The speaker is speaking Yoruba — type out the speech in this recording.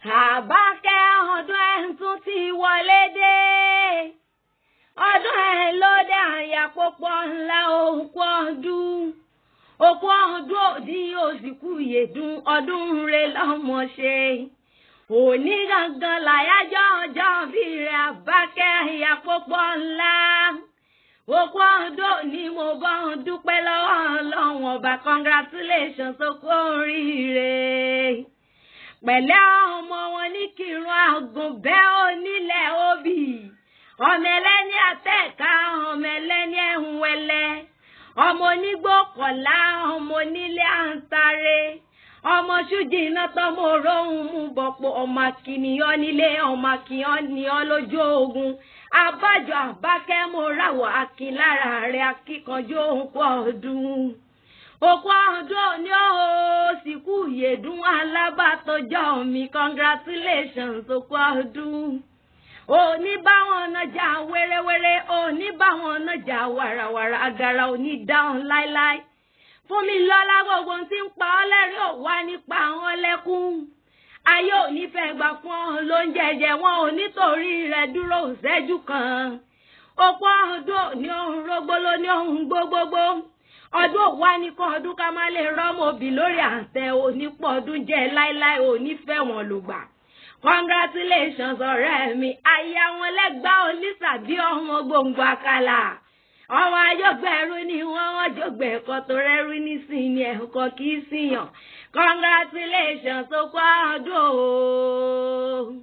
Àbákẹ́ ọdún ẹ̀ tún ti wọlé dé. Ọdún ẹ̀ ló dé Aya Popoola ńlá òkú ọdún. Òkú ọdún òdì òsìkú yèdún ọdún rẹ̀ lọ́mọ ṣe. Òní gangan làyájọ́ ọjọ́ bí rẹ̀ Àbákẹ́ Aya Popoola ńlá. Òkú ọdún ni mo bá ń dúpẹ́ lọ́wọ́ Ọlọ́run ọba, congratulations òkú oríire. Pẹ̀lẹ́ ọmọ wọn ní kírun àgùnbẹ́ onílẹ̀ òbí. Ọmọ ẹlẹ́ni àtẹ̀ká, ọmọ ẹlẹ́ni ẹ̀hún wẹlẹ́. Ọmọ onígbò kọ̀lá, ọmọ onílé àǹtáré. Ọmọ ṣújì iná tọmọ òróhùn mú bọ̀pọ̀, ọmọ akìnìyàn nílé, ọmọ akìnìyàn lójú ogun. Abájọ Àbákẹ́ mo ráwọ̀ akin lára rẹ̀, akíkanjú òun pọ̀ ọdún. Òkú ọdún òní òsìkú yèdún alábàtọ́jọ́ mi, congratulations òkú ọdún. Òní báwọn nájà wérewére, òní báwọn nájà wàràwàrà, àgàrà òní dáhùn láíláí. Fún mi lọ́lá gbogbo tí ń pa ọ́ lẹ́rìn ò wá nípa àwọn lẹ́kún. Ayé òní fẹ́ gbà fún ọ lóúnjẹ jẹ, wọn ò nítorí rẹ̀ dúró ìṣẹ́jú kan. Òkú ọdún òní òun rógbó ló ní òun gbogbogbò. Ọdún òwá ní kọ́ ọdún ká má lè rọ́mọ òbí lórí àtẹ, òní pọ̀ ọdún jẹ́ láíláí, òní fẹ́ wọn lùgbà. Congratulations ọ̀rẹ́ mi, aya wọn lẹ́gbàá onísàbí ọmọ gbòǹgbò àkàlà. Ọmọ ayọ́gbẹ̀rú ni wọ́n jọgbẹ̀ ẹ̀kọ́ tó rẹ́rú nísìnyí, ẹ̀kọ́ kìí síyàn. Congratulations òkú ọdún.